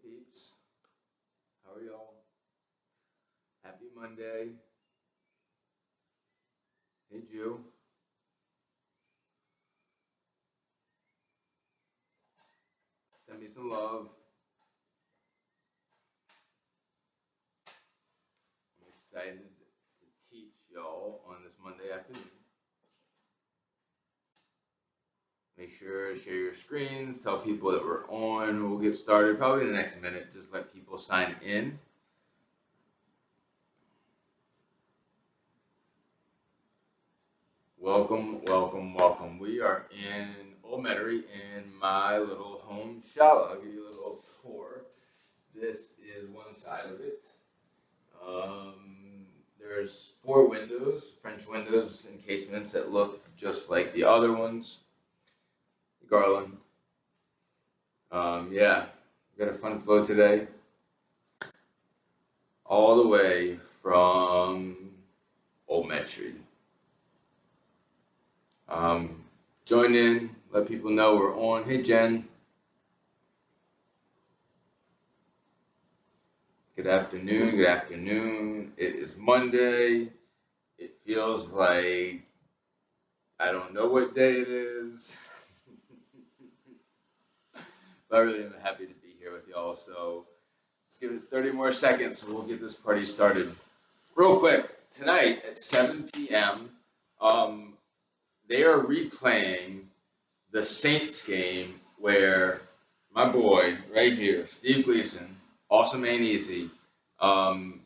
peeps. How are y'all? Happy Monday. Hey, Jew. Send me some love. I'm excited to teach y'all on this Monday afternoon. Make sure to share your screens. Tell people that we're on. We'll get started probably in the next minute. Just let people sign in. Welcome, welcome, welcome. We are in Old Metairie in my little home shala. I'll give you a little tour. This is one side of it. There's 4 windows, French windows and casements that look just like the other ones. Garland. Yeah, we got a fun flow today. All the way from Old Metairie. Join in, let people know we're on. Hey, Jen. Good afternoon, good afternoon. It is Monday. It feels like I don't know what day it is. But I really am happy to be here with y'all. So let's give it 30 more seconds and we'll get this party started. Real quick, tonight at 7 p.m., they are replaying the Saints game where my boy right here, Steve Gleason, awesome and easy, blocked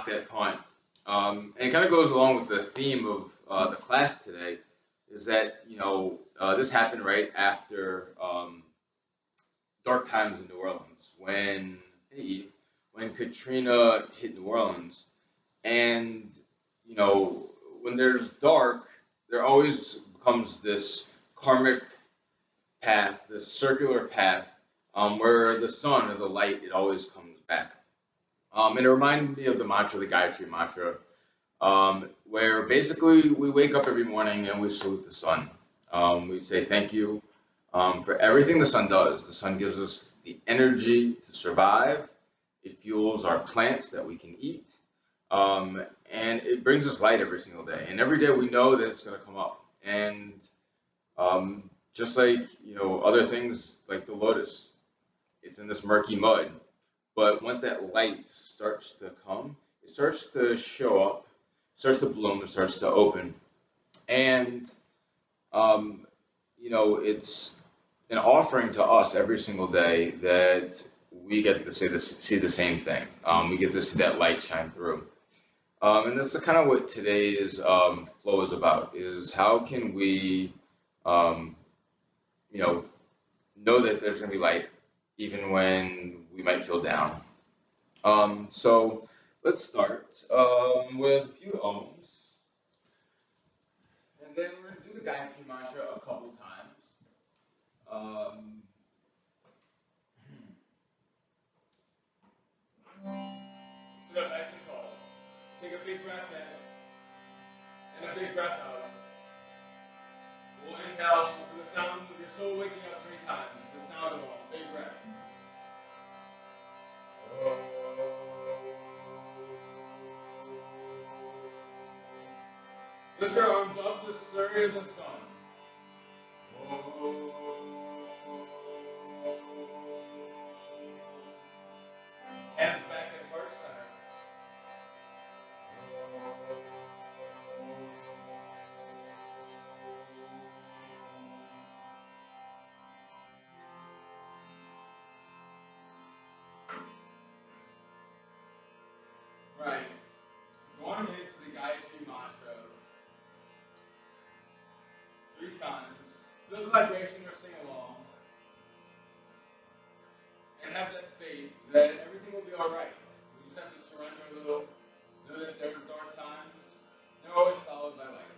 that punt. And it kind of goes along with the theme of the class today, is that, this happened right after dark times in New Orleans when Katrina hit New Orleans. And, when there's dark, there always becomes this karmic path, this circular path, where the sun or the light, it always comes back. And it reminded me of the mantra, the Gayatri Mantra, where basically we wake up every morning and we salute the sun. We say thank you for everything the sun does. The sun gives us the energy to survive. It fuels our plants that we can eat. And it brings us light every single day. And every day we know that it's going to come up. And just like, other things like the lotus, it's in this murky mud. But once that light starts to come, it starts to show up, starts to bloom, it starts to open. And, it's an offering to us every single day that we get to see the same thing. We get to see that light shine through. And that's kind of what today's flow is about, is how can we, know that there's going to be light even when we might feel down. So let's start with a few ohms. And then we're going to do the Gayatri Mantra a couple times. Sit up nice and tall. Take a big breath in and a big breath out. We'll inhale with the sound of your soul waking up 3 times. The sound of all. Big breath. Lift your arms up to Surya the sun. Hands back at heart center. Right. Go on into the Gayatri Mantra 3 times. Feel the vibration or sing along. And have that faith that everything will be alright. We just have to surrender a little. Know that there's dark times. They're always followed by light.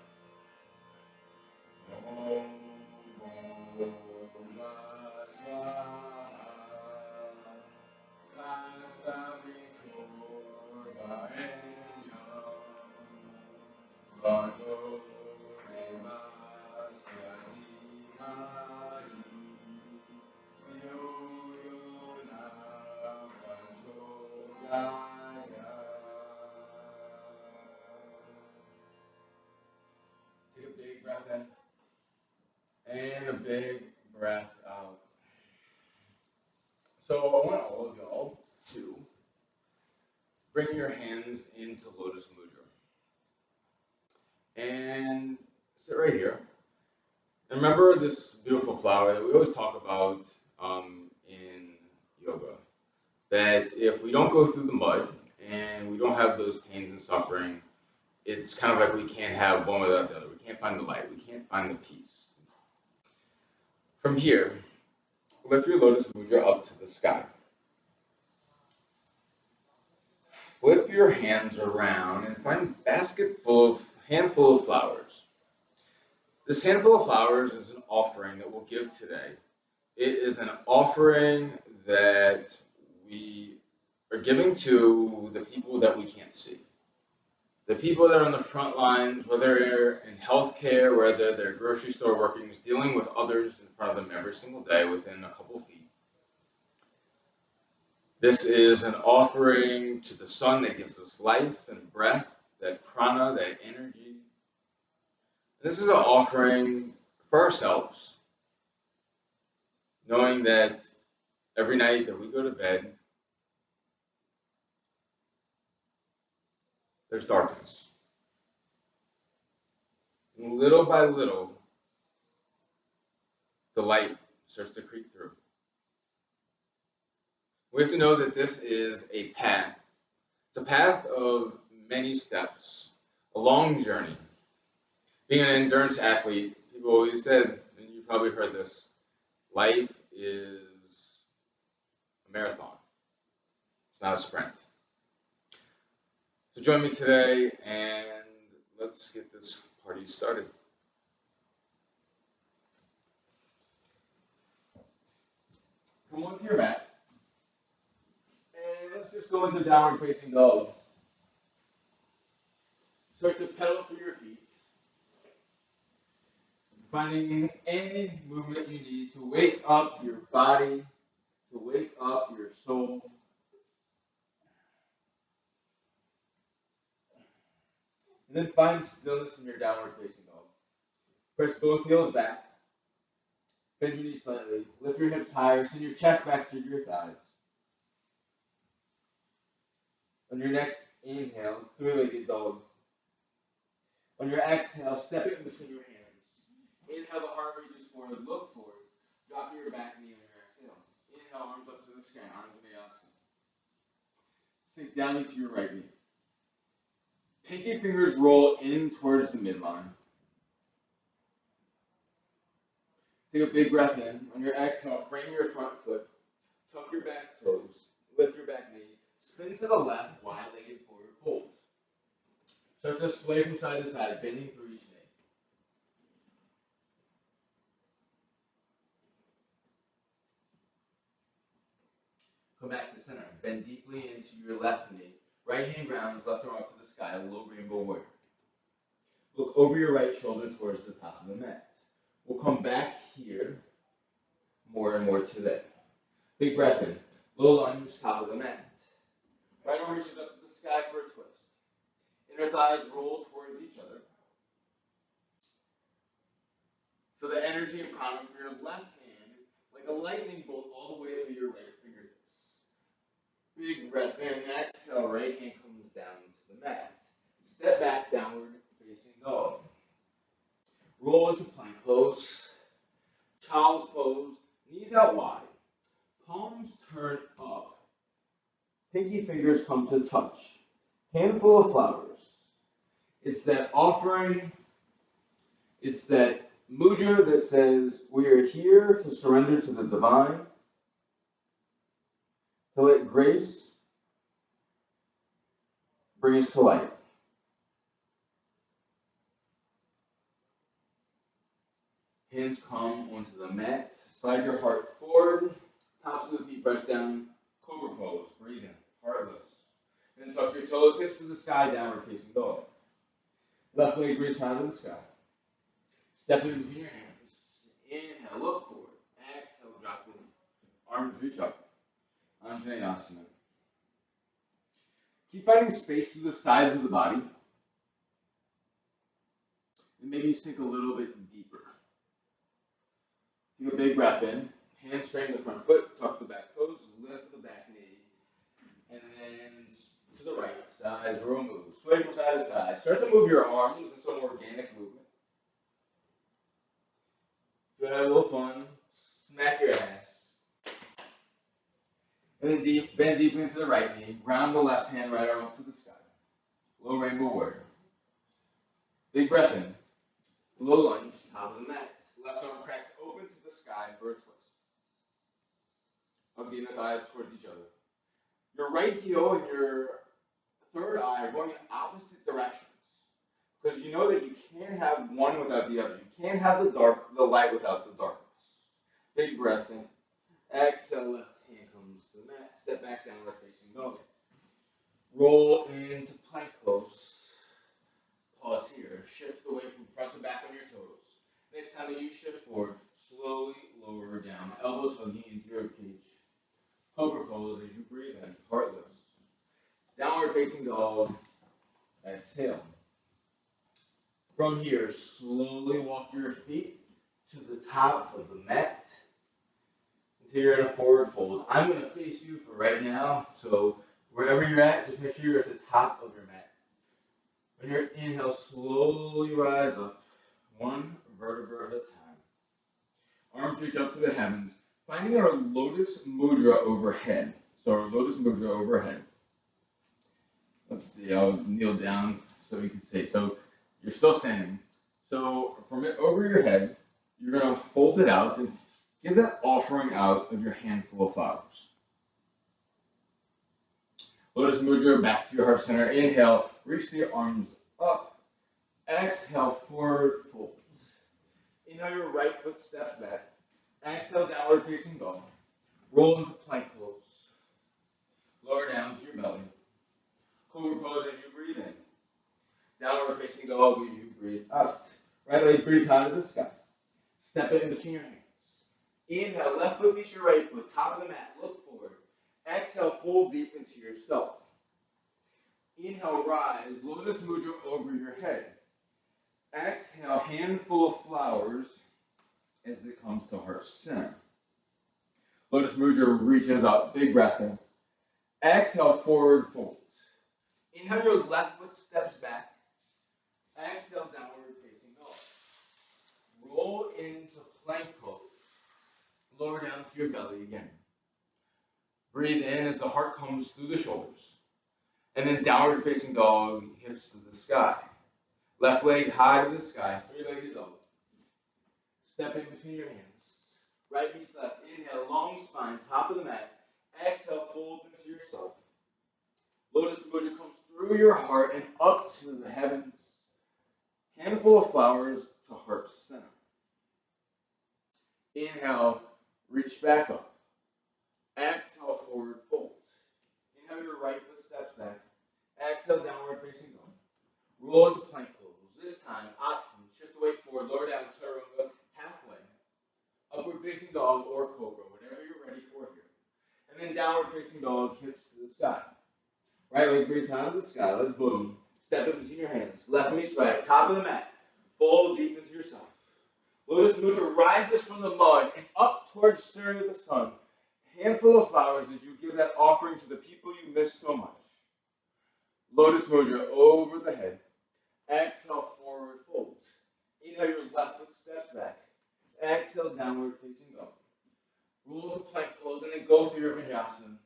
Take a big breath in and a big breath out. So I want all of y'all to bring your hands into lotus mudra and sit right here. And remember this beautiful flower that we always talk about in yoga. That if we don't go through the mud and we don't have those pains and suffering, it's kind of like we can't have one without the other. We can't find the light. We can't find the peace. From here, lift your lotus mudra up to the sky. Flip your hands around and find a handful of flowers. This handful of flowers is an offering that we'll give today. It is an offering that we are giving to the people that we can't see. The people that are on the front lines, whether they're in healthcare, whether they're grocery store workers, dealing with others in front of them every single day within a couple feet. This is an offering to the sun that gives us life and breath, that prana, that energy. This is an offering for ourselves, knowing that every night that we go to bed, there's darkness. And little by little, the light starts to creep through. We have to know that this is a path. It's a path of many steps, a long journey. Being an endurance athlete, people always said, and you probably heard this, life is a marathon. It's not a sprint. So join me today and let's get this party started. Come onto your mat and let's just go into downward facing dog. Start to pedal through your feet, finding any movement you need to wake up your body, to wake up your soul. And then find stillness in your downward facing dog. Press both heels back. Bend your knees slightly. Lift your hips higher. Send your chest back to your thighs. On your next inhale, three-legged dog. On your exhale, step it in between your hands. Inhale, the heart reaches forward. Look forward. Drop your back knee on your exhale. Inhale, arms up to the sky. Arms in the opposite. Sink down into your right knee. Pinky fingers roll in towards the midline. Take a big breath in. On your exhale, frame your front foot. Tuck your back toes. Lift your back knee. Spin to the left, wide-legged forward fold. Start to sway from side to side, bending through each knee. Come back to center. Bend deeply into your left knee. Right hand grounds, left arm up to the sky, a low rainbow warrior. Look over your right shoulder towards the top of the mat. We'll come back here more and more today. Big breath in. Low lunge, top of the mat. Right arm reaches up to the sky for a twist. Inner thighs roll towards each other. Feel the energy and prana from your left hand like a lightning bolt all the way through your right fingertips. Big breath in. Exhale, right hand comes down to the mat. Step back, downward facing dog. Roll into plank pose. Child's pose. Knees out wide. Palms turn up. Pinky fingers come to touch. Handful of flowers. It's that offering. It's that mudra that says we are here to surrender to the divine, to let grace bring us to light. Hands come onto the mat. Slide your heart forward. Tops of the feet press down. Cobra pose. Breathe in. Heart lifts. Then tuck your toes, hips to the sky, downward facing dog. Left leg reaches high to the sky. Step in between your hands. Inhale, look forward. Exhale, drop in. Arms reach up. Anjaneyasana. Keep finding space through the sides of the body. And maybe sink a little bit deeper. Take a big breath in. Hands straighten the front foot, tuck the back toes, lift the back knee. And then to the right side, roll move. Sway from side to side. Start to move your arms in some organic movement. If you want to have a little fun, smack your ass. And then bend deep into the right knee. Ground the left hand, right arm up to the sky. Low rainbow warrior. Big breath in. Low lunge, top of the mat. Left arm cracks open to the sky for a twist. Hugging the thighs towards each other. Your right heel and your third eye are going in opposite directions. Because you know that you can't have one without the other. You can't have the light without the darkness. Big breath in. Exhale, left hand comes to the mat. Step back, downward facing dog. Roll into plank pose. Pause here. Shift away from front to back on your toes. Next time that you shift forward, slowly lower down. Elbows hugging into your cage. Cobra pose as you breathe in. Heart lifts. Downward facing dog. Exhale. From here, slowly walk your feet to the top of the mat. Until you're in a forward fold. I'm going to face you for right now. So wherever you're at, just make sure you're at the top of your mat. When you're inhale, slowly rise up. One vertebra at a time. Arms reach up to the heavens. Finding our lotus mudra overhead. So our lotus mudra overhead. Let's see, I'll kneel down so you can see. So you're still standing. So from it over your head, you're going to fold it out and give that offering out of your handful of flowers. Lotus mudra back to your heart center. Inhale, reach the arms up. Exhale, forward fold. Inhale, your right foot steps back. Exhale, downward facing dog. Roll into plank pose. Lower down to your belly. Cobra pose as you breathe in. Downward facing dog as you breathe out. Right leg breathes high to the sky. Step it in between your hands. Inhale, left foot meets your right foot. Top of the mat, look forward. Exhale, fold deep into yourself. Inhale, rise. Lotus mudra over your head. Exhale, handful of flowers as it comes to heart center. Lotus mudra reaches up. Big breath in. Exhale, forward fold. Inhale, your left foot steps back. Exhale, downward facing dog. Roll into plank pose. Lower down to your belly again. Breathe in as the heart comes through the shoulders. And then downward facing dog, hips to the sky. Left leg high to the sky, 3-legged dog. Step in between your hands. Right knee left. Inhale, long spine, top of the mat. Exhale, fold into yourself. Lotus mudra comes through your heart and up to the heavens. Handful of flowers to heart center. Inhale, reach back up. Exhale, forward fold. Inhale, your right foot steps back. Exhale, downward facing dog. Roll into plank pose. This time, option, shift away forward, lower down, chaturanga, halfway. Upward facing dog or cobra, whatever you're ready for here. And then downward facing dog, hips to the sky. Right leg breathes high to the sky. Let's boogie. Step in between your hands. Left meets right. Top of the mat. Fold deep into yourself. Lotus mudra rises from the mud and up towards Surya the sun. Handful of flowers as you give that offering to the people you miss so much. Lotus mudra over the head. Exhale, forward fold. Inhale, your left foot steps back. Exhale, downward facing dog. Roll to plank pose and then go through your vinyasa.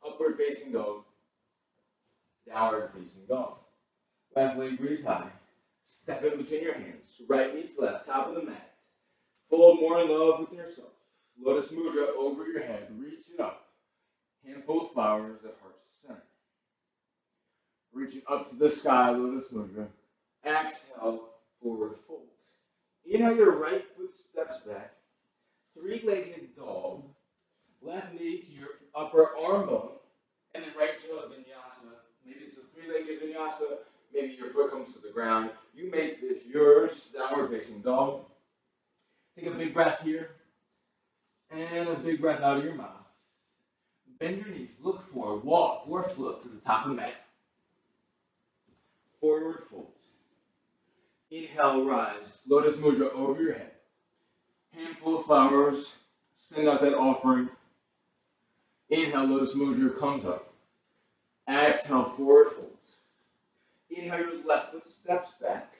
Upward facing dog. Downward facing dog. Left leg breathes high. Step in between your hands. Right meets left, top of the mat. Fold more in love with yourself. Lotus mudra over your head. Reach it up. Handful of flowers at heart center. Reaching up to the sky, lotus mudra. Exhale, forward fold. Inhale, your right foot steps back. 3-legged dog. Left knee to your upper arm bone. And then right to a vinyasa. Maybe it's a 3-legged vinyasa. Maybe your foot comes to the ground. You make this yours. Downward facing dog. Take a big breath here. And a big breath out of your mouth. Bend your knees. Look forward. Walk or float to the top of the mat. Forward fold. Inhale, rise. Lotus mudra over your head. Handful of flowers. Send out that offering. Inhale, lotus mudra comes up. Exhale, forward fold. Inhale, your left foot steps back.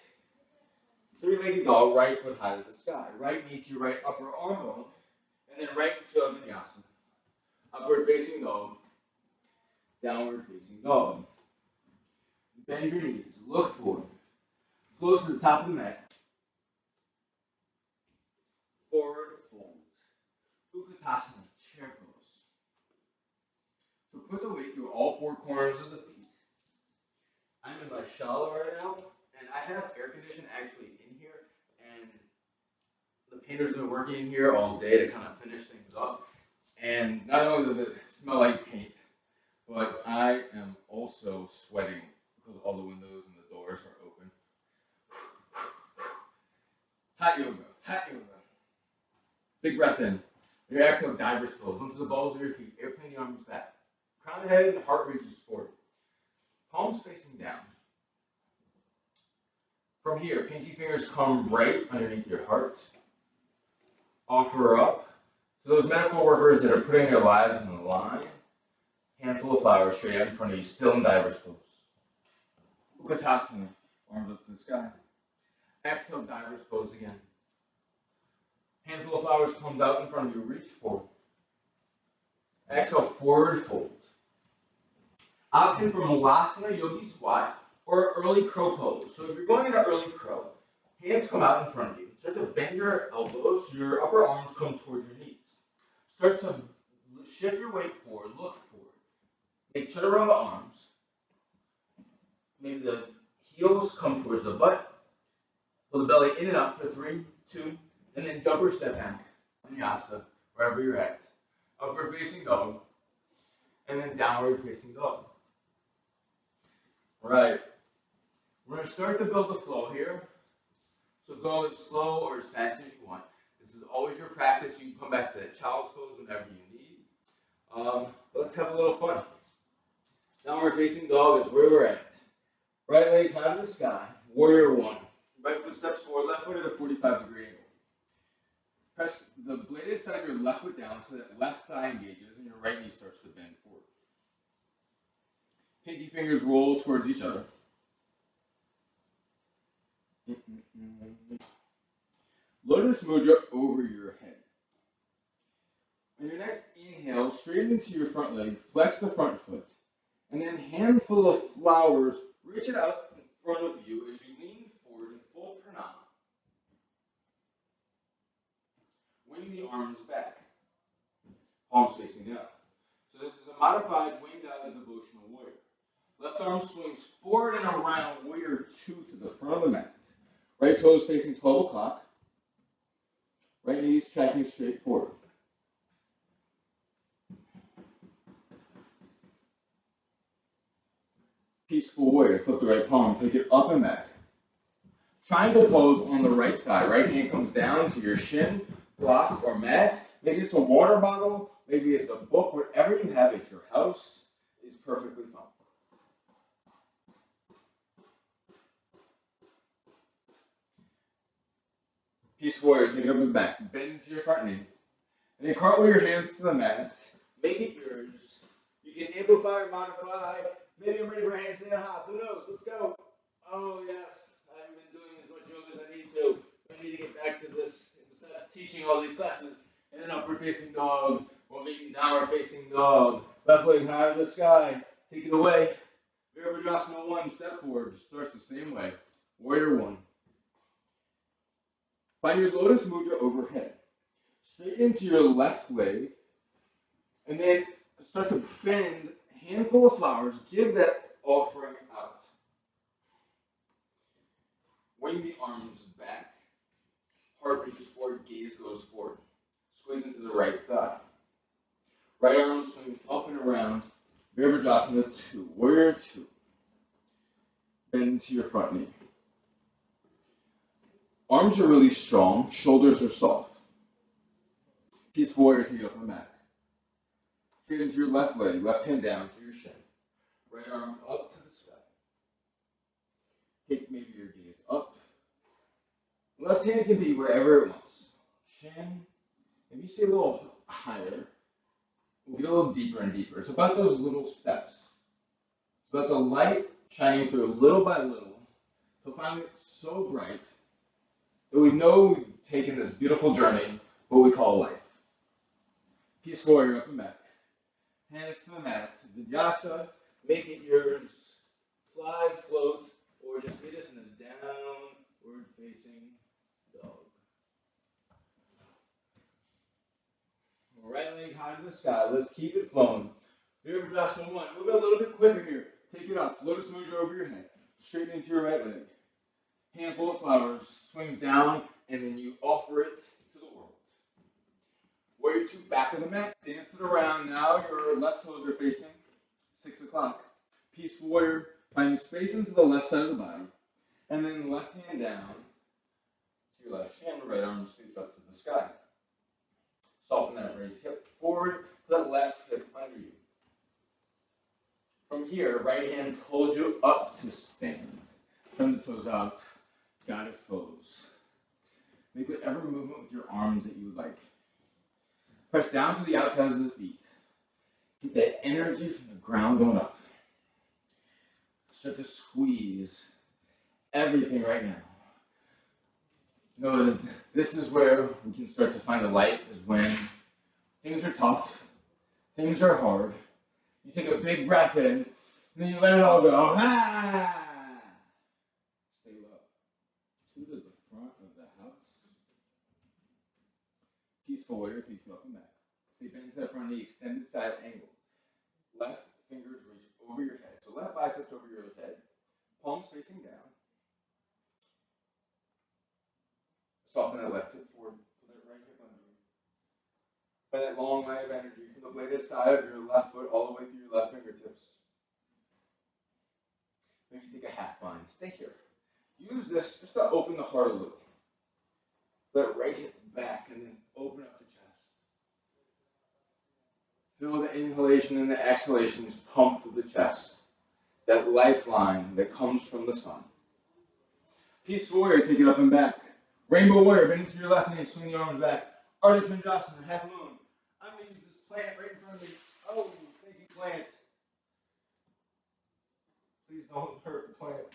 Three-legged dog, right foot high to the sky. Right knee to your right upper arm bone. And then right to a vinyasa. Upward facing dog. Downward facing dog. Bend your knees. Look forward. Float to the top of the mat. Forward fold. Utkatasana, chair pose. So put the weight through all four corners of the feet. I'm in my shallow right now, and I have air conditioning actually in here, and the painter's been working in here all day to kind of finish things up. And not only does it smell like paint, but I am also sweating because all the windows and the doors are open. Hot yoga, hot yoga. Big breath in. Your exhale, diver's pose. Onto the balls of your feet. Airplane the arms back. Crown the head and heart reaches forward. Palms facing down. From here, pinky fingers come right underneath your heart. Offer up to those medical workers that are putting their lives on the line. Handful of flowers straight out in front of you, still in diver's pose. Utkatasana, arms up to the sky. Exhale, diver's pose again. Handful of flowers comes out in front of you, reach forward. Exhale, forward fold. Option for Malasana Yogi Squat or early crow pose. So if you're going into early crow, hands come out in front of you. Start to bend your elbows, your upper arms come toward your knees. Start to shift your weight forward, look forward. Make chaturanga arms. Maybe the heels come towards the butt. Pull the belly in and up for 3, 2, and then jump or step back. Vinyasa, wherever you're at. Upward facing dog, and then downward facing dog. Right. We're going to start to build the flow here. So go as slow or as fast as you want. This is always your practice. You can come back to that child's pose whenever you need. Let's have a little fun. Downward facing dog is where we're at. Right leg high to the sky. Warrior one. Right foot steps forward, left foot at a 45-degree angle. Press the bladed side of your left foot down so that left thigh engages and your right knee starts to bend forward. Pinky fingers roll towards each other. Lotus mudra over your head. On your next inhale, straighten into your front leg, flex the front foot, and then handful of flowers, reach it out in front of you as you lean forward in full pranama. Wing the arms back, palms facing out. So this is a modified winged out devotional warrior. Left arm swings forward and around, warrior two to the front of the mat. Right toes facing 12 o'clock. Right knees tracking straight forward. Peaceful warrior, flip the right palm, take it up and back. Triangle pose on the right side. Right hand comes down to your shin, block, or mat. Maybe it's a water bottle, maybe it's a book, whatever you have at your house is perfectly fine. Peaceful warrior, take it up and back. Bend into your front knee. And then cartwheel your hands to the mat. Make it yours. You can amplify or modify. Maybe I'm ready for a handstand hop. Who knows? Let's go. Oh, yes. I haven't been doing as much yoga as I need to. I need to get back to this. Besides teaching all these classes. And then upward facing dog. Or making downward facing dog. Left leg high to the sky. Take it away. Virabhadrasana 1, step forward. Starts the same way. Warrior 1. Find your lotus mudra overhead. Straight into your left leg. And then start to bend. Handful of flowers. Give that offering out. Wing the arms back. Heart reaches forward. Gaze goes forward. Squeeze into the right thigh. Right arm swings up and around. Virabhadrasana 2. Warrior 2. Bend into your front knee. Arms are really strong. Shoulders are soft. Peaceful warrior, take it up and back. Straight into your left leg. Left hand down to your shin. Right arm up to the sky. Take maybe your gaze up. Left hand can be wherever it wants. Chin, maybe stay a little higher. We'll get a little deeper and deeper. It's about those little steps. It's about the light shining through little by little to finally it's so bright that we know we've taken this beautiful journey, what we call life. Peaceful warrior up and back. Hands to the mat. Vinyasa, make it yours. Fly, float, or just meet us in a downward facing dog. Right leg high to the sky. Let's keep it flowing. Virabhadrasana 1. Move it a little bit quicker here. Take it up. Lotus mudra over your head. Straighten into your right leg. Handful of flowers. Swings down, and then you offer it to the world. Warrior 2, back of the mat. Dance it around. Now your left toes are facing 6 o'clock. Peaceful warrior. Finding space into the left side of the body. And then left hand down to your left shin. Right arm sweeps up to the sky. Soften that right hip forward. That left hip under you. From here, right hand pulls you up to stand. Turn the toes out. Goddess pose. Make whatever movement with your arms that you would like. Press down to the outsides of the feet. Get that energy from the ground going up. Start to squeeze everything right now. Notice this is where we can start to find the light, is when things are tough, things are hard. You take a big breath in, and then you let it all go. Ah! Stay low. 2 to the front of the house. Peaceful warrior, feet up and back. Stay bent to the front knee, extended side angle. Left fingers reach over your head. So left biceps over your head. Palms facing down. Soften that left hip forward. Put that right hip under you. Find that long line of energy from the bladed side of your left foot all the way through your left fingertips. Maybe take a half bind. Stay here. Use this just to open the heart a little. Let right hip back and then open up the chest. Feel the inhalation and the exhalation just pump through the chest. That lifeline that comes from the sun. Peaceful warrior, take it up and back. Rainbow warrior, bend into your left knee, swing the arms back. Ardha Chandrasana, half moon. I'm going to use this plant right in front of me. Oh, thank you, plant. Please don't hurt the plant.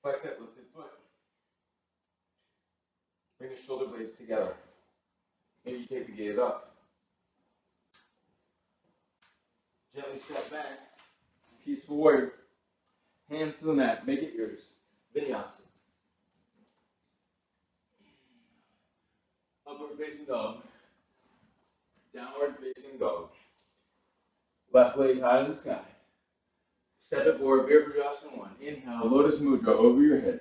Flex that lifted foot. Bring the shoulder blades together. Maybe you take the gaze up. Gently step back. Peaceful warrior. Hands to the mat. Make it yours. Vinyasa. Upward facing dog. Downward facing dog. Left leg high to the sky. Step it forward. Virabhadrasana 1. Inhale. Lotus mudra over your head.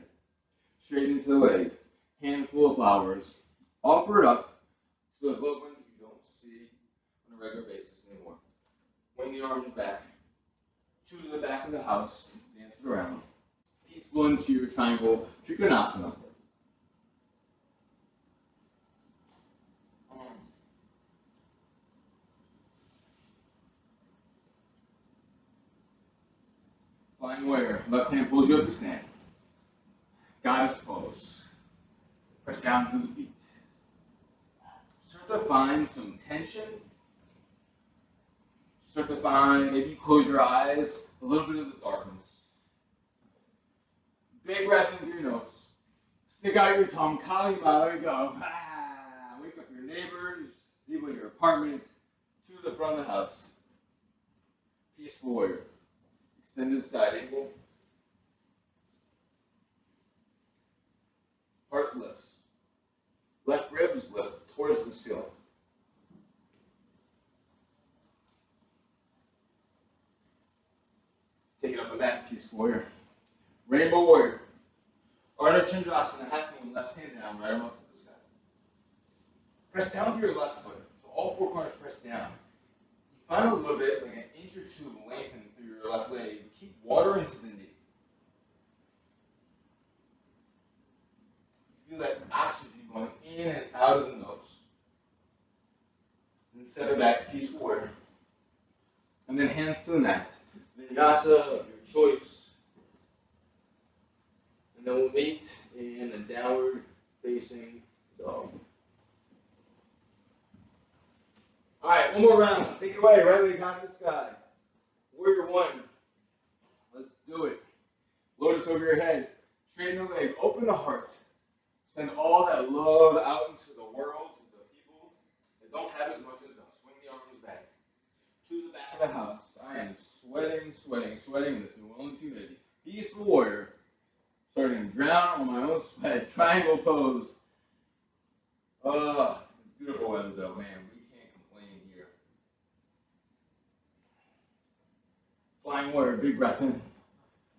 Straight into the leg. Handful of flowers. Offer it up to those loved ones you don't see on a regular basis anymore. Wing the arms back. 2 to the back of the house. Dance it around. Peaceful into your triangle Trikonasana. Flying warrior. Left hand pulls you up to stand. Goddess pose. Press down through the feet. Start to find some tension. Start to find, maybe close your eyes, a little bit of the darkness. Big breath in through your nose. Stick out your tongue, Kalima, there you go. Ah, wake up your neighbors, people in your apartment, to the front of the house. Peaceful warrior. Extended side angle. Heart lifts. Left ribs lift towards the ceiling. Take it up a mat, peaceful warrior. Rainbow warrior. Ardha Chandrasana, half moon, left hand down, right arm up to the sky. Press down to your left foot. So all 4 corners press down. You find a little bit, like an inch or 2 of lengthen through your left leg. Keep water into the knee. You feel that oxygen going in and out of the nose. And step it back, peaceful warrior. And and then hands to the mat. Vinyasa of your choice. And then we'll meet in a downward facing dog. Alright, one more round. Take it away. Right leg high to the sky. Warrior one. Let's do it. Lotus over your head. Straighten the leg. Open the heart. Send all that love out into the world, to the people that don't have as much as us. Swing the arms back. To the back of the house. I am sweating in this New Orleans humidity. Peaceful warrior. Starting to drown on my own sweat. Triangle pose. It's beautiful weather though, man. We can't complain here. Flying warrior, big breath in.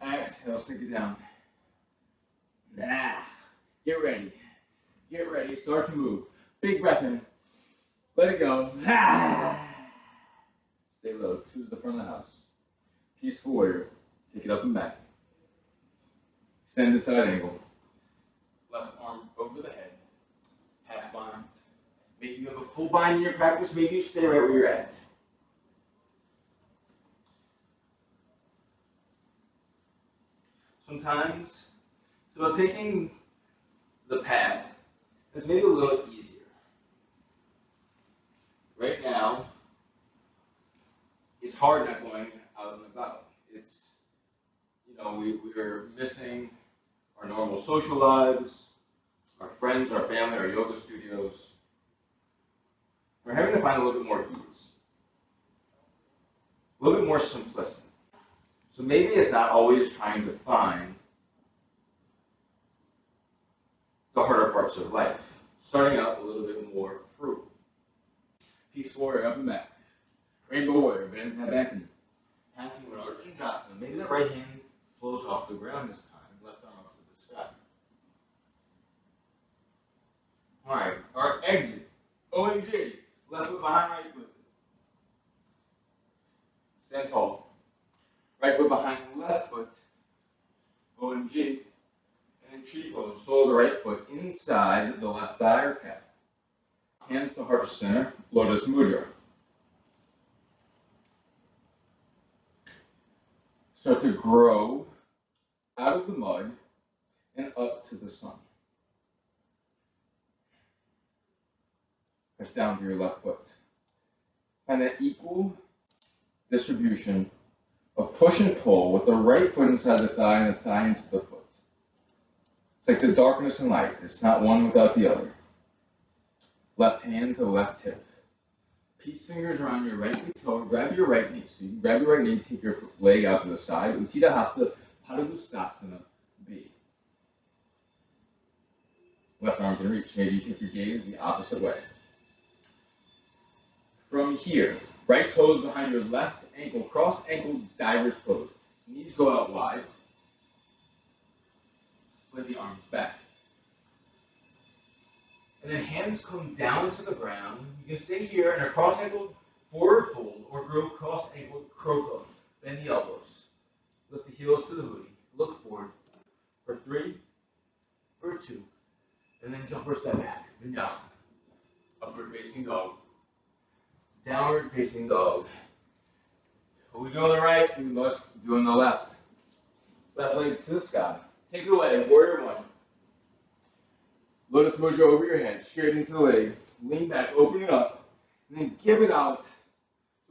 Exhale, sink it down. Get ready. Get ready. Start to move. Big breath in. Let it go. Stay low. To the front of the house. Peaceful warrior. Take it up and back. Extend the side angle. Left arm over the head. Half bind. Maybe you have a full bind in your practice. Maybe you stay right where you're at. Sometimes it's about taking the path that's maybe a little easier. Right now, it's hard not going out and about. It's, we're missing our normal social lives, our friends, our family, our yoga studios. We're having to find a little bit more ease, a little bit more simplicity. So maybe it's not always trying to find the harder parts of life. Starting out a little bit more frugal. Peaceful warrior, up and back. Rainbow warrior, bend that back knee. Half into an Arjunasana. Maybe that right hand flows off the ground this time. Left arm up to the sky. Alright, our exit. OMG. Left foot behind right foot. Stand tall. Right foot behind left foot. OMG. And then tree pose. Sole of the right foot inside the left thigh or calf. Hands to heart center. Lotus mudra. Start to grow out of the mud and up to the sun. Press down to your left foot. Find an equal distribution of push and pull with the right foot inside the thigh and the thigh into the foot. It's like the darkness and light. It's not one without the other. Left hand to left hip. Peace fingers around your right big toe. Grab your right knee. So you can grab your right knee, take your leg out to the side. Uttita Hasta Padangusthasana B. Left arm can reach. Maybe you take your gaze the opposite way. From here, right toes behind your left ankle, cross ankle diver's pose. Knees go out wide. Split the arms back. And then hands come down to the ground. You can stay here in a cross ankle forward fold or grow cross ankle crow pose. Bend the elbows. Lift the heels to the booty. Look forward for 3, for 2, and then jump or step back. Vinyasa. Upward facing dog. Downward facing dog. What we do on the right, we must do on the left. Left leg to the sky. Take it away, warrior one. Lotus mudra over your head, straight into the leg. Lean back, open it up, and then give it out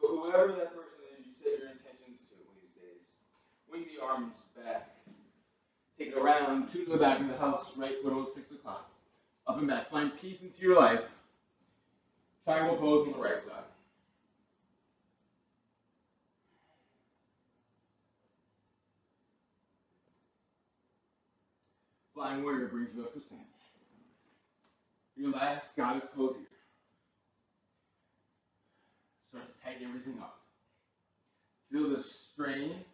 to whoever that person is you set your intentions to these days. Wing the arms back. Take it around, to the back of the house, right foot on 6 o'clock. Up and back. Find peace into your life. Triangle pose on the right side. Flying warrior brings you up to stand. Your last goddess pose here. Start to tighten everything up. Feel the strain.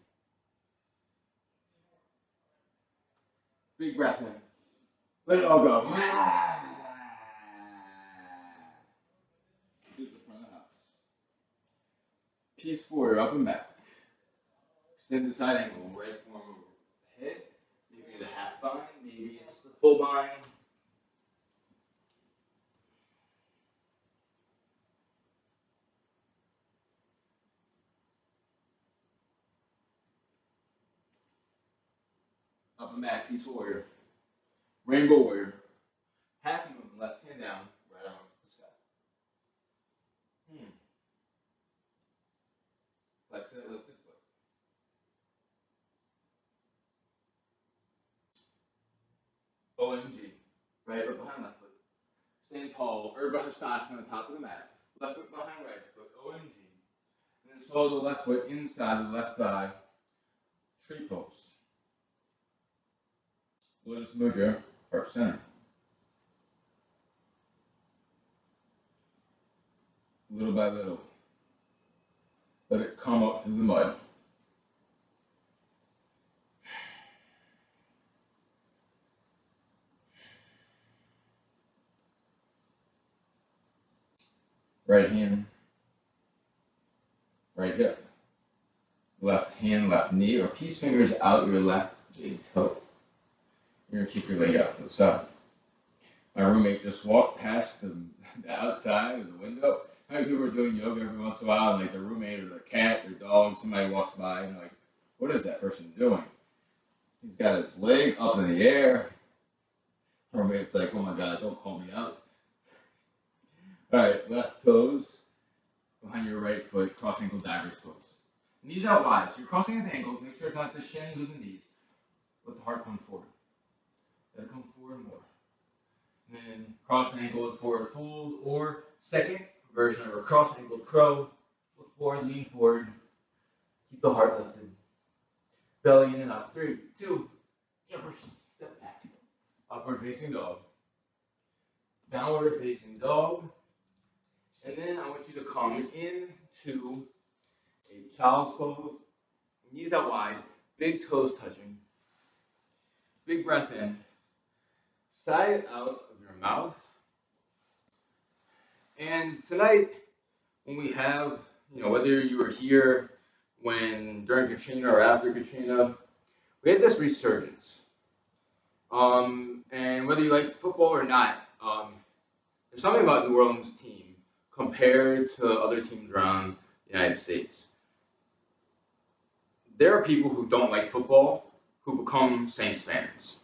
Big breath in. Let it all go. To the front of the house. Peaceful warrior, up and back. Extend the side angle, right form over the head. Maybe the half bind, maybe it's the full bind. automatic peaceful warrior, rainbow warrior, happy moon, left hand down, right arm to the sky. Flex that lifted foot. OMG. Right foot behind left foot. Stand tall, Urdhva Hastasana on the top of the mat. Left foot behind right foot, OMG. And then swallow the left foot inside the left thigh. Tree pose. Lotus Mudra, heart center. Little by little. Let it come up through the mud. Right hand, right hip. Left hand, left knee, or peace fingers out your left big toe. You're going to keep your leg out to the side. My roommate just walked past the outside of the window. How many people are doing yoga every once in a while, and like their roommate or their cat, their dog, somebody walks by, and they're like, what is that person doing? He's got his leg up in the air. My roommate's like, oh my God, don't call me out. All right, left toes behind your right foot, cross ankle divers pose. Knees out wide, so you're crossing at the ankles. Make sure it's not the shins or the knees. Let the heart come forward. Let it come forward more. And then cross ankle forward fold, or second version of a cross ankle crow. Look forward, lean forward. Keep the heart lifted. Belly in and up. 3, 2, jumper, step back. Upward facing dog. Downward facing dog. And then I want you to come into a child's pose. Knees out wide, big toes touching. Big breath in. Sigh it out of your mouth. And tonight, when we have, whether you were here during Katrina or after Katrina, we had this resurgence. And whether you like football or not, there's something about New Orleans' team compared to other teams around the United States. There are people who don't like football who become Saints fans.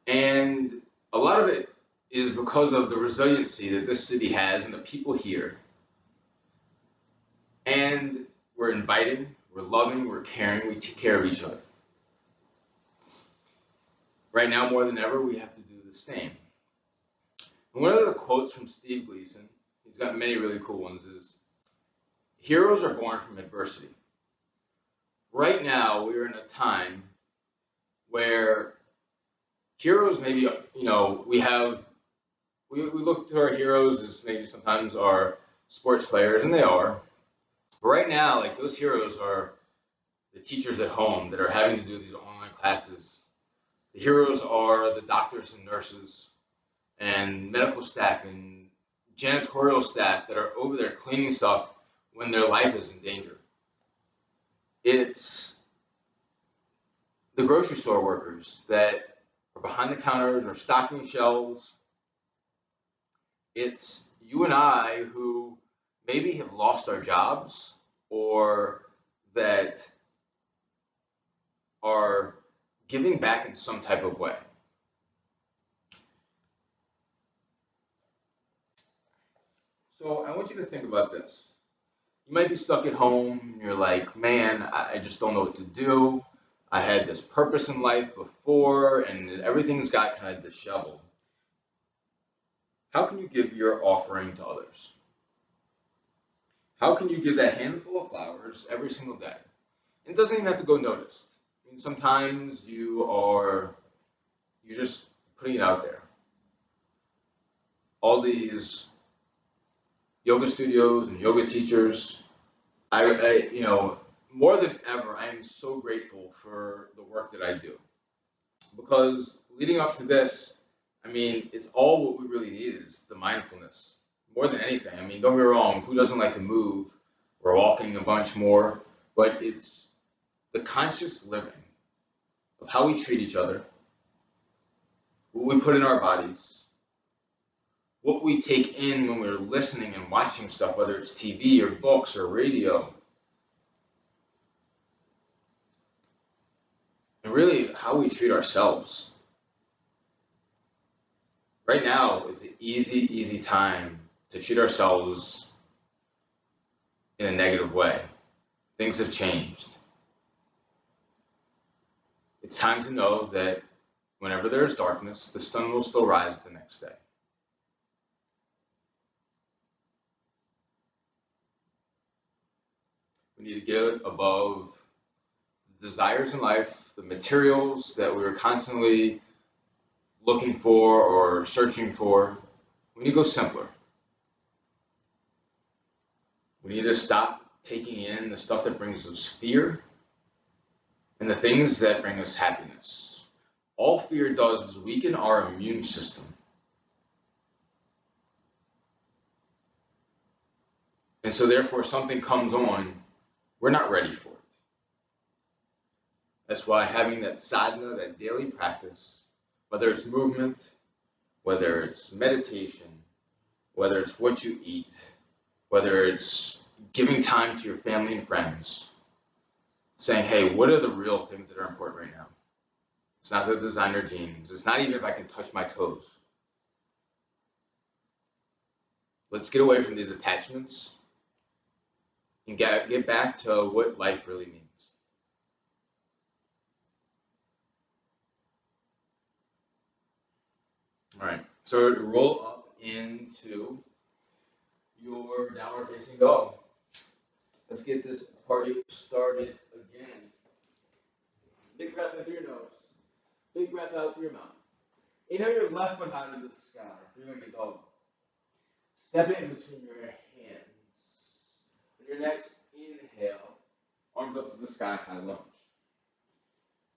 And a lot of it is because of the resiliency that this city has and the people here. And we're inviting, we're loving, we're caring, we take care of each other. Right now, more than ever, we have to do the same. And one of the quotes from Steve Gleason, he's got many really cool ones, is, heroes are born from adversity. Right now, we're in a time where heroes maybe, we look to our heroes as maybe sometimes our sports players, and they are. But right now, like, those heroes are the teachers at home that are having to do these online classes. The heroes are the doctors and nurses and medical staff and janitorial staff that are over there cleaning stuff when their life is in danger. It's the grocery store workers that are behind the counters or stocking shelves. It's you and I who maybe have lost our jobs or that are giving back in some type of way. So I want you to think about this. You might be stuck at home and you're like, man, I just don't know what to do. I had this purpose in life before and everything's got kind of disheveled. How can you give your offering to others? How can you give that handful of flowers every single day? It doesn't even have to go noticed. I mean, sometimes you're just putting it out there. All these yoga studios and yoga teachers, more than ever, I am so grateful for the work that I do. Because leading up to this, it's all what we really need is the mindfulness. More than anything. Don't get me wrong, who doesn't like to move? We're walking a bunch more, but it's the conscious living of how we treat each other, what we put in our bodies, what we take in when we're listening and watching stuff, whether it's TV or books or radio. and really how we treat ourselves. Right now is an easy time to treat ourselves in a negative way. Things have changed. It's time to know that whenever there is darkness, the sun will still rise the next day. We need to get above the desires in life, the materials that we are constantly looking for or searching for. We need to go simpler. We need to stop taking in the stuff that brings us fear and the things that bring us happiness. All fear does is weaken our immune system. And so, therefore, something comes on, we're not ready for it. That's why having that sadhana, that daily practice, whether it's movement, whether it's meditation, whether it's what you eat, whether it's giving time to your family and friends, saying, hey, what are the real things that are important right now? It's not the designer jeans. It's not even if I can touch my toes. Let's get away from these attachments and get back to what life really means. All right, so roll up into your downward facing dog. Let's get this party started again. Big breath in through your nose. Big breath out through your mouth. Inhale your left foot high to the sky, three-legged dog. Step in between your hands. On your next inhale, arms up to the sky, high lunge.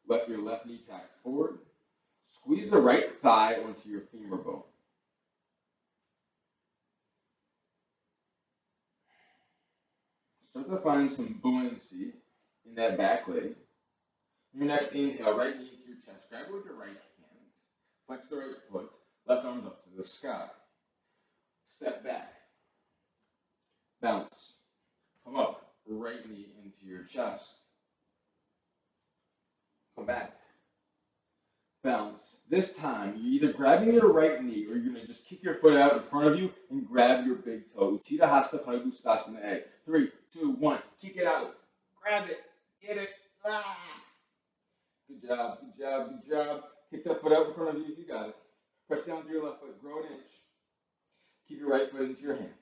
Let your left knee track forward. Squeeze the right thigh onto your femur bone. Start to find some buoyancy in that back leg. Your next inhale, right knee into your chest. Grab it with your right hand. Flex the right foot. Left arm up to the sky. Step back. Bounce. Come up. Right knee into your chest. Come back. Bounce. This time, you're either grabbing your right knee or you're going to just kick your foot out in front of you and grab your big toe. Uttita Hasta Paribhusthasana egg. 3, 2, 1. Kick it out. Grab it. Get it. Ah. Good job. Good job. Good job. Kick that foot out in front of you if you got it. Press down through your left foot. Grow an inch. Keep your right foot into your hand.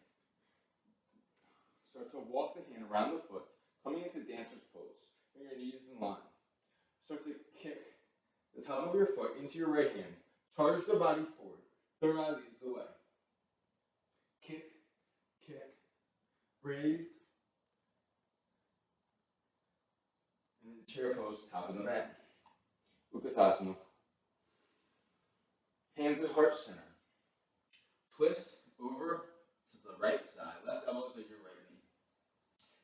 Start to walk the hand around the foot, coming into dancer's pose. Bring your knees in line. Start to kick the top of your foot into your right hand. Charge the body forward. Third eye leads the way. Kick, kick, breathe. And then chair pose, top of the mat. Utkatasana. Hands at heart center. Twist over to the right side. Left elbow to your right knee.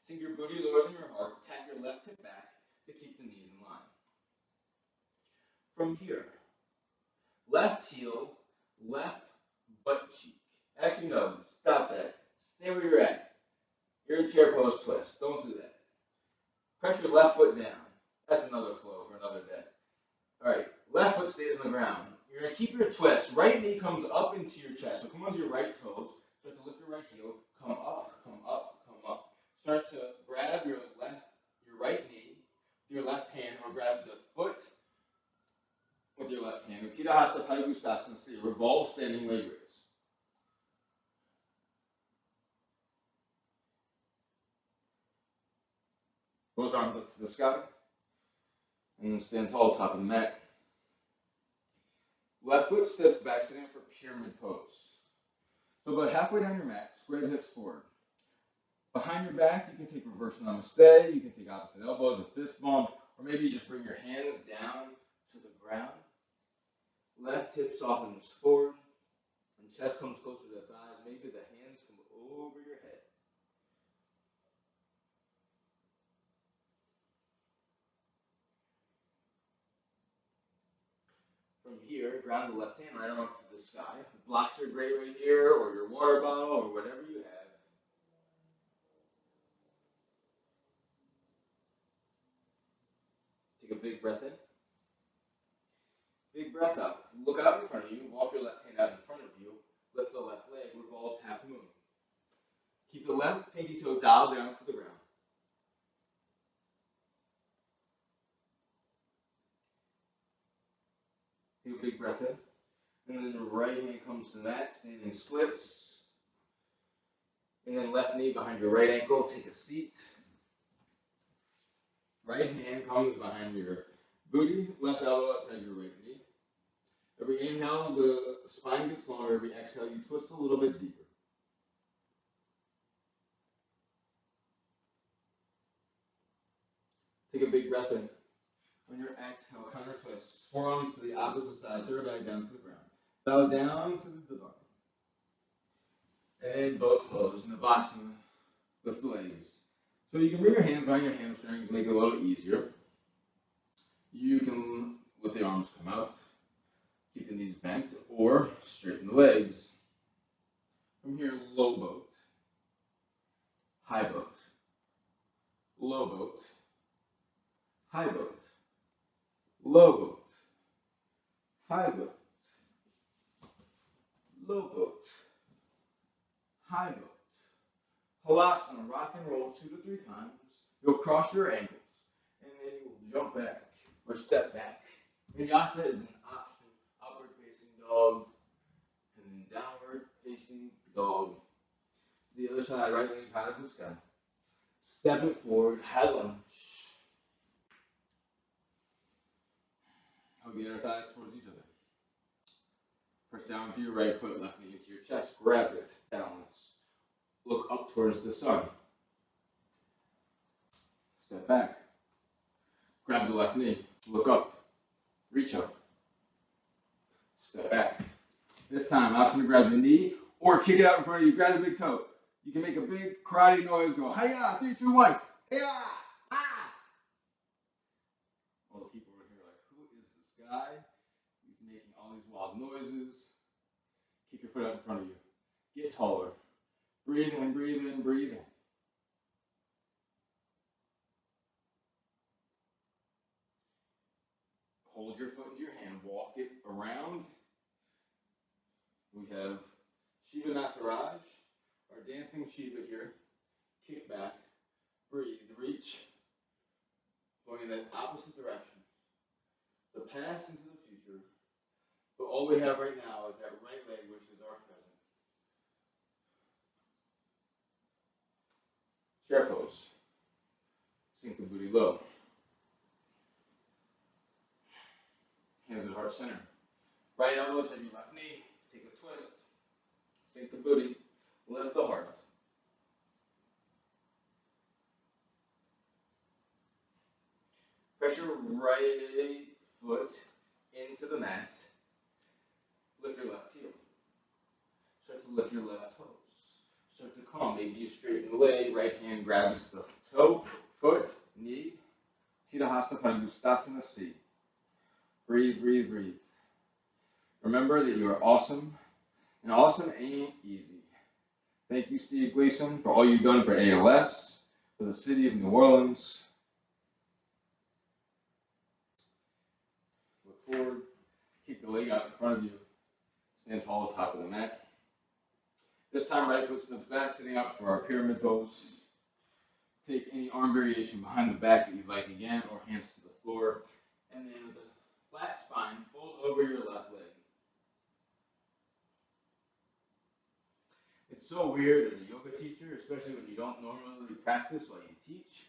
Sink your booty lower than your heart. Tap your left hip back to keep the knees in line. From here, left heel, left butt cheek. Actually, no, stop that. Stay where you're at. You're in chair pose twist. Don't do that. Press your left foot down. That's another flow for another day. All right, left foot stays on the ground. You're going to keep your twist. Right knee comes up into your chest. So come onto your right toes. Start to lift your right heel. Come up, come up, come up. Start to grab your right knee with your left hand, or grab the foot with your left hand. Uttita Hasta Paribhusthasana. See, revolve standing leg raise. Both arms up to the sky. And then stand tall, top of the mat. Left foot steps back, sitting for pyramid pose. So about halfway down your mat, square the hips forward. Behind your back, you can take reverse namaste, you can take opposite elbows, a fist bump, or maybe you just bring your hands down to the ground. Left hip softens forward, and chest comes closer to the thighs. Maybe the hands come over your head. From here, ground the left hand right arm up to the sky. Blocks are great right here, or your water bottle, or whatever you have. Take a big breath in. breath out. Look out in front of you. Walk your left hand out in front of you. Lift the left leg. Revolve half moon. Keep the left pinky toe dialed down to the ground. Take a big breath in. And then the right hand comes to the mat, standing splits. And then left knee behind your right ankle. Take a seat. Right hand comes behind your booty. Left elbow outside your right knee. Every inhale, the spine gets longer. Every exhale, you twist a little bit deeper. Take a big breath in. On your exhale, counter twist. Forearms to the opposite side. Third eye down to the ground. Bow down to the divan. And both pose. Navasana. Lift the legs. So you can bring your hands behind your hamstrings, make it a little easier. You can let the arms come out. Keep the knees bent or straighten the legs. From here, low boat, high boat, low boat, high boat, low boat, high boat, low boat, high boat. Halasana, rock and roll 2 to 3 times. You'll cross your ankles, and then you'll jump back or step back. Vinyasa is an option, upward facing dog, and then downward facing dog. The other side, right leg out of the sky. Stepping forward, high lunge. Hug the inner thighs towards each other. Press down with your right foot, left knee into your chest. Grab it. Balance. Look up towards the sun. Step back. Grab the left knee. Look up. Reach up. Step back. This time, option to grab the knee or kick it out in front of you. Grab the big toe. You can make a big karate noise. Go, hi-ya, 3, 2, 1. Hi-ya, ah. All the people over here are like, who is this guy? He's making all these wild noises. Kick your foot out in front of you. Get taller. Breathe in, breathe in, breathe in. Hold your foot into your hand. Walk it around. We have Shiva Nataraj, our dancing Shiva here. Kick back. Breathe. Reach. Going in that opposite direction. The past into the future. But all we have right now is that right leg, which is our present. Chair pose. Sink the booty low. Hands at heart center. Right elbow to your left knee. Take a twist. Sink the booty. Lift the heart. Press your right foot into the mat. Lift your left heel. Start to lift your left toes. Start to calm. Maybe you straighten the leg. Right hand grabs the toe, foot, knee. Tadahasta Padangusthasana C. Breathe, breathe, breathe. Remember that you are awesome, and awesome ain't easy. Thank you, Steve Gleason, for all you've done for ALS, for the city of New Orleans. Look forward. Keep the leg out in front of you. Stand tall at the top of the mat. This time, right foot slips back, sitting up for our pyramid pose. Take any arm variation behind the back that you'd like again, or hands to the floor. And then with a flat spine, fold over your left leg. It's so weird as a yoga teacher, especially when you don't normally practice while you teach.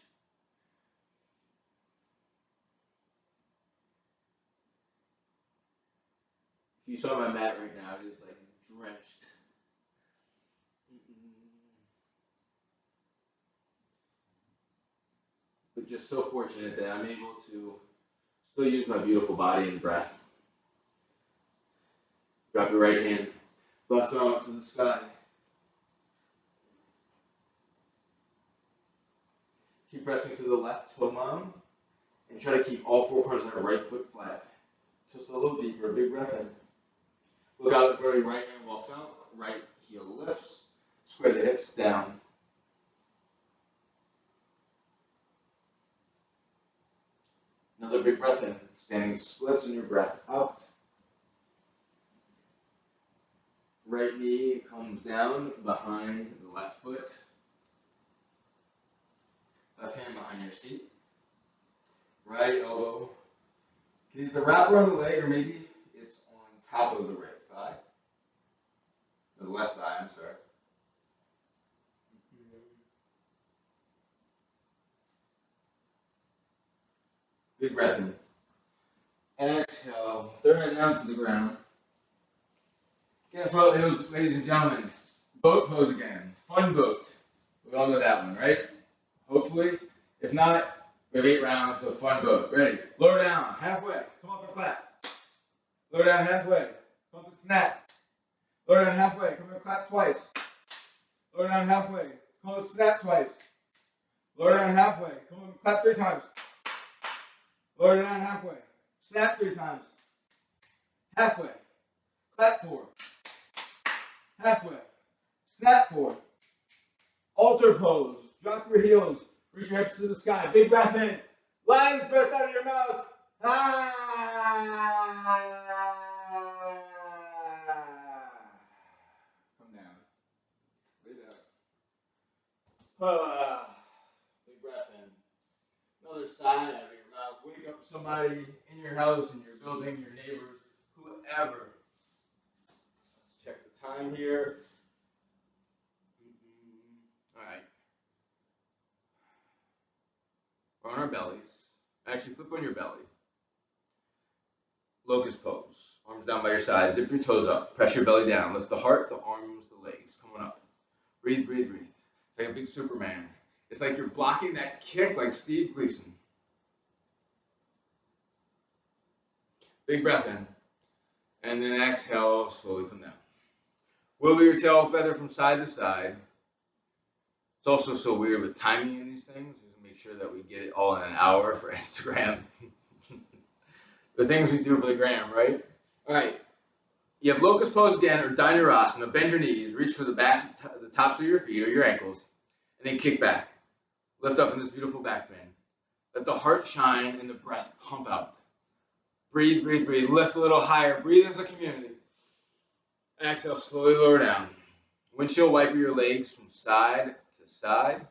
If you saw my mat right now, it is like drenched. But just so fortunate that I'm able to still use my beautiful body and breath. Drop your right hand, left arm up to the sky. Keep pressing to the left toe mound and try to keep all 4 corners of that right foot flat. Just a little deeper, big breath in. Look out in front of you, right hand walks out, right heel lifts, square the hips down. Another big breath in, standing splits in your breath out. Right knee comes down behind the left foot. Left hand behind your seat. Right elbow. Can either wrap around the leg or maybe it's on top of the right thigh. The left thigh, I'm sorry. Big breath in. And exhale. Third head down to the ground. Guess what, ladies and gentlemen? Boat pose again. Fun boat. We all know that one, right? Hopefully. If not, we have 8 rounds of fun boat. Ready? Lower down. Halfway. Come up and clap. Lower down halfway. Come up and snap. Lower down halfway. Come up and clap twice. Lower down halfway. Come up and snap twice. Lower down halfway. Come up and clap 3 times. Lower down halfway. Snap 3 times. Halfway. Clap 4. Halfway. Snap 4. Altar pose. Drop your heels. Reach your hips to the sky. Big breath in. Lion's breath out of your mouth. Ah. Come down. Lay down. Big breath in. Another sigh out of your mouth. Wake up somebody in your house, in your building, your neighbors, whoever. Let's check the time here. All right. We're on our bellies. Actually, flip on your belly. Locust pose. Arms down by your side. Zip your toes up. Press your belly down. Lift the heart, the arms, the legs. Come on up. Breathe, breathe, breathe. It's like a big Superman. It's like you're blocking that kick like Steve Gleason. Big breath in. And then exhale, slowly come down. Wiggle your tail feather from side to side. It's also so weird with timing in these things. We have to make sure that we get it all in an hour for Instagram. The things we do for the gram, right? All right. You have locust pose again, or Dhanurasana. Bend your knees, reach for the the tops of your feet or your ankles, and then kick back. Lift up in this beautiful back bend. Let the heart shine and the breath pump out. Breathe, breathe, breathe. Lift a little higher. Breathe as a community. Exhale, slowly lower down. Windshield wiper your legs from side to side.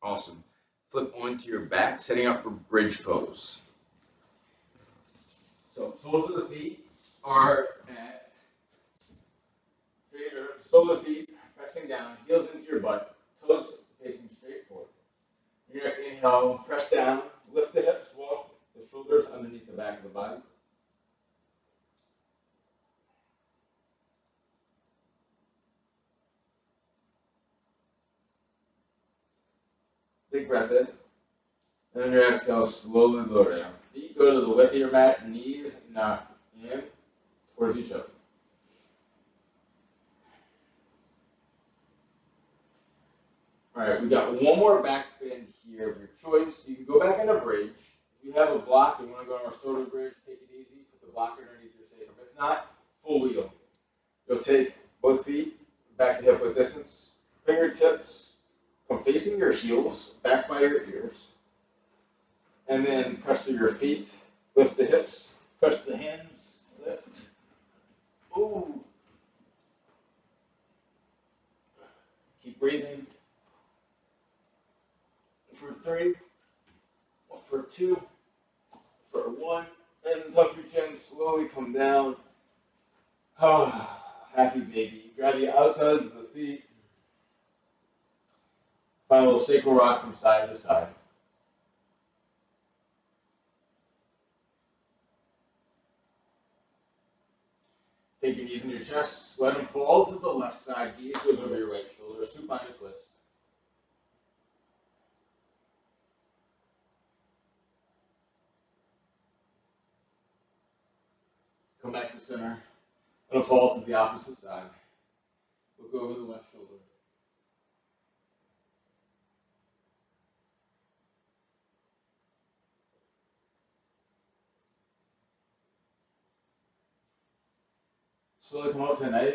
Awesome. Flip onto your back, setting up for bridge pose. So soles of the feet are at soles of the feet pressing down, heels into your butt, toes facing straight forward. Your next inhale, press down, lift the hips, walk the shoulders underneath the back of the body. Big breath in. And on your exhale, slowly lower down. Feet go to the width of your mat, knees knocked in towards each other. All right, we got one more back bend here of your choice. You can go back in a bridge. If you have a block and you want to go on a restorative bridge, take it easy. Put the block underneath your sacrum. If not, full wheel. You'll take both feet back to hip width distance. Fingertips come facing your heels, back by your ears. And then press through your feet. Lift the hips. Press the hands. Lift. Ooh. Keep breathing. For 3, for 2, for 1, and then tuck your chin, slowly come down. Happy baby. Grab the outsides of the feet. Find a little sacral rock from side to side. Take your knees into your chest. Let them fall to the left side. Gaze goes over your right shoulder. Supine twist. Come back to center. Let them fall to the opposite side. Look over the left shoulder. Slowly come up to a nice,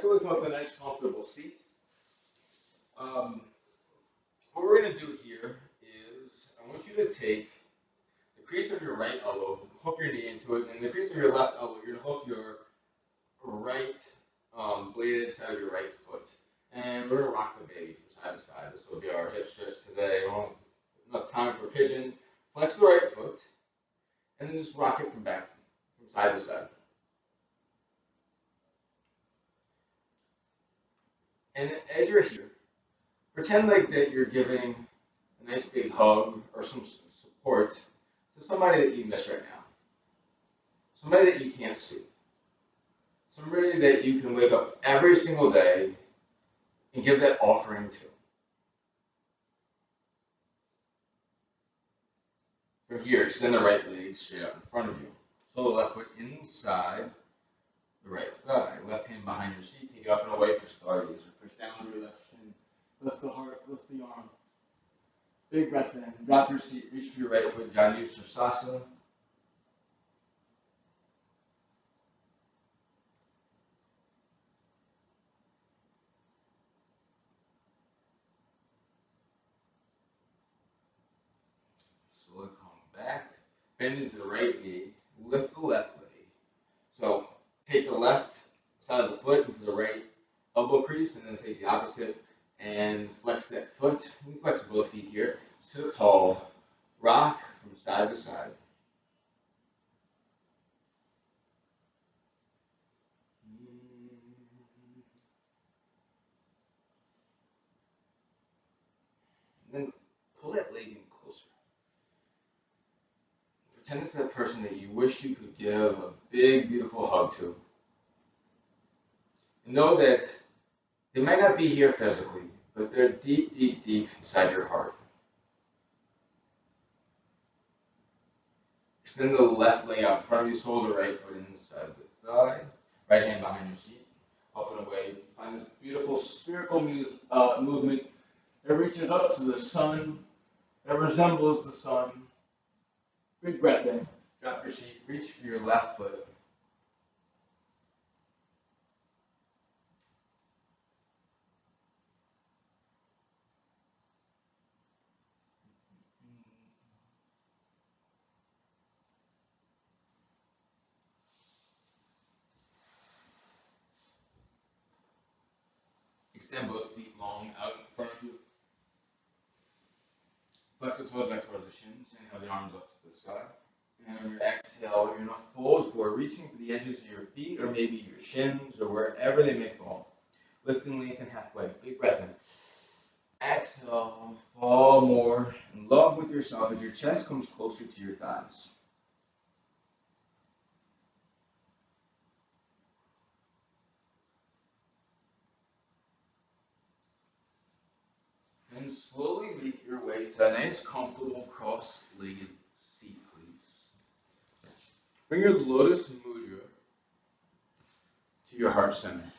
slowly come up to a nice comfortable seat. What we're going to do here is I want you to take the crease of your right elbow, hook your knee into it, and in the crease of your left elbow, you're gonna hook your right bladed side of your right foot, and we're gonna rock the baby from side to side. This will be our hip stretch today. We won't enough time for a pigeon. Flex the right foot, and then just rock it from side to side. And as you're here, pretend like that you're giving a nice big hug or some support to somebody that you miss right now, somebody that you can't see, somebody that you can wake up every single day and give that offering to. From here, extend the right leg straight up in front of you. So the left foot inside the right thigh. Left hand behind your seat. Take it up and away for stargazer. Push down to your left shin. Lift the heart, lift the arm. Big breath in. Drop your seat. Reach for your right foot. Janu Sirsasana. Slowly come back. Bend into the right knee. Lift the left leg. So take the left side of the foot into the right elbow crease, and then take the opposite and flex that foot. You can flex both feet here. Sit up tall. Rock from side to side. And then pull that leg in closer. Pretend it's that person that you wish you could give a big, beautiful hug to. And know that they might not be here physically, but they're deep, deep, deep inside your heart. Extend the left leg out in front of you, shoulder right foot inside the thigh, right hand behind your seat, up and away. You find this beautiful spherical movement that reaches up to the sun, that resembles the sun. Big breath in. Drop your seat, reach for your left foot. Extend both feet long out in front of you. Flex the toes back towards the shins. Inhale the arms up to the sky. And on your exhale, you're going to fold forward, reaching for the edges of your feet or maybe your shins or wherever they may fall. Lifting, lengthen halfway. Big breath in. Exhale, fall more in love with yourself as your chest comes closer to your thighs. And slowly make your way to a nice, comfortable, cross-legged seat, please. Bring your lotus mudra to your heart center.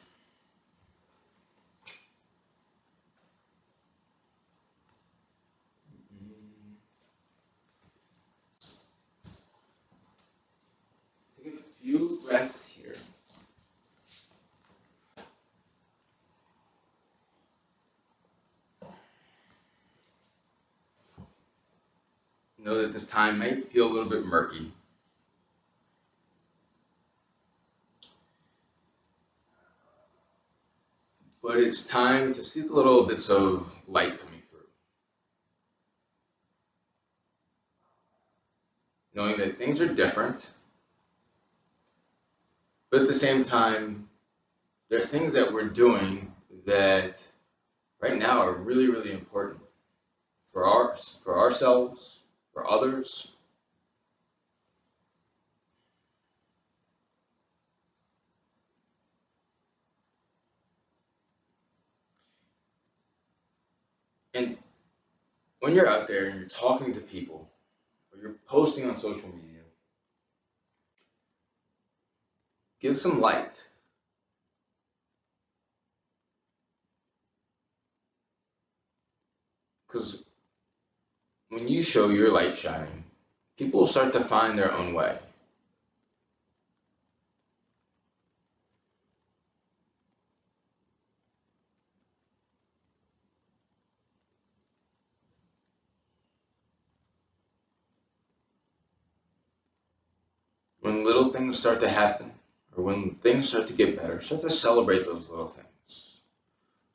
Take a few breaths here. Know that this time might feel a little bit murky. But it's time to see the little bits of light coming through. Knowing that things are different, but at the same time, there are things that we're doing that right now are really, really important for ourselves, for others. And when you're out there and you're talking to people, or you're posting on social media, give some light. Because when you show your light shining, people will start to find their own way. when little things start to happen, or when things start to get better, start to celebrate those little things.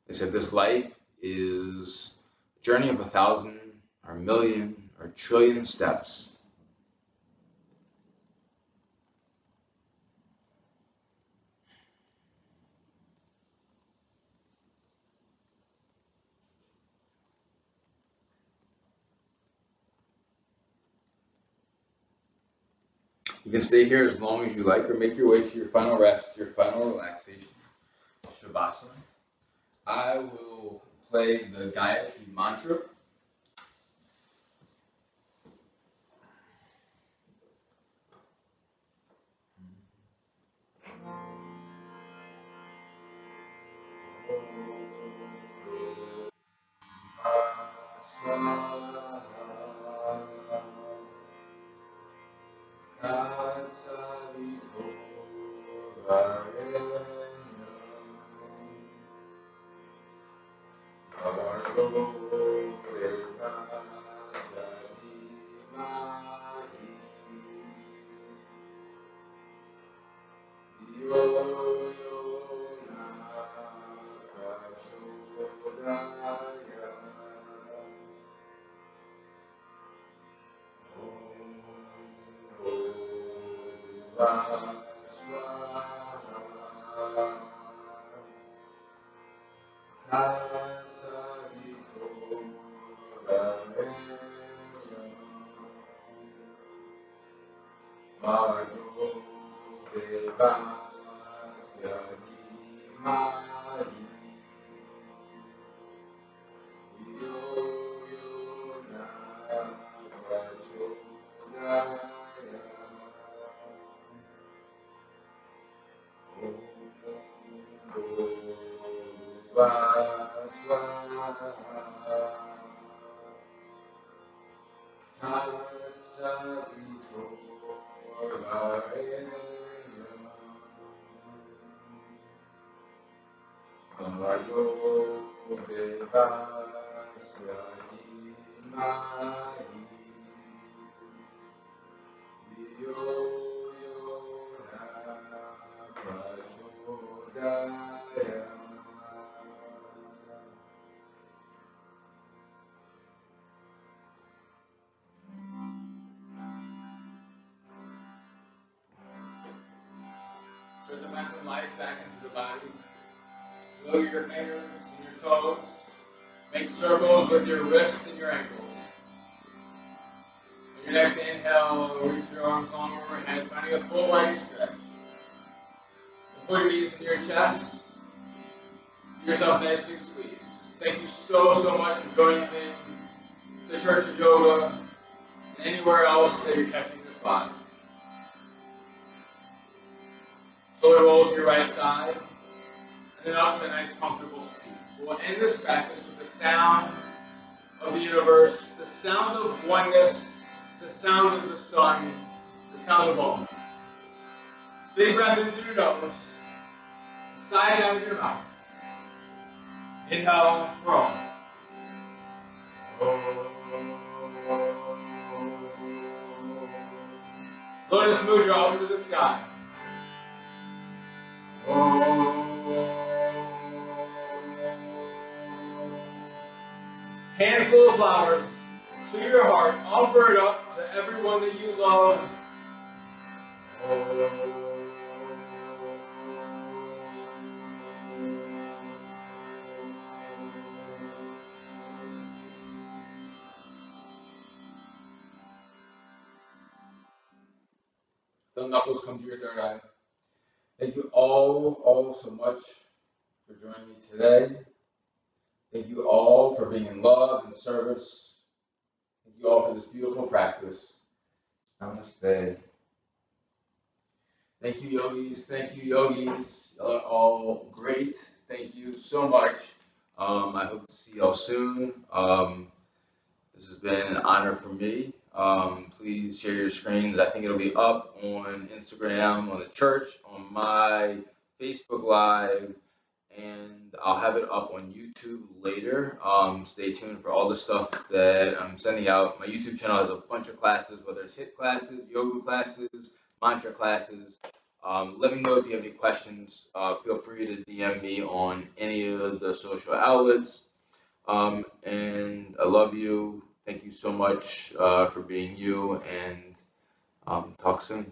They said this life is a journey of 1,000 or a million or a trillion steps. You can stay here as long as you like, or make your way to your final rest, your final relaxation, Shavasana. I will play the Gayatri Mantra. Start to find some life back into the body. Lower your fingers and your toes. Make circles with your wrists and your ankles. On your next inhale, reach your arms long overhead, finding a full body stretch. And put your knees in your chest. Give yourself a nice big squeeze. Thank you so much for joining me in the Church of Yoga and anywhere else that you're catching this live. Slowly roll to your right side, and then up to a nice comfortable seat. We'll end this practice with the sound of the universe, the sound of oneness, the sound of the sun, the sound of all. Big breath in through your nose, sigh out of your mouth. Inhale for all. Lotus mudra up to the sky. Handful of flowers to your heart. Offer it up to everyone that you love. The knuckles come to your third eye. Thank you all so much for joining me today. Thank you all for being in love and service. Thank you all for this beautiful practice. Namaste. Thank you, yogis. Thank you, yogis. Y'all are all great. Thank you so much. I hope to see y'all soon. This has been an honor for me. Please share your screens. I think it'll be up on Instagram, on the church, on my Facebook Live, and I'll have it up on YouTube later. Stay tuned for all the stuff that I'm sending out. My YouTube channel has a bunch of classes, whether it's HIIT classes, yoga classes, mantra classes. Let me know if you have any questions. Feel free to DM me on any of the social outlets. And I love you. Thank you so much for being you, and talk soon.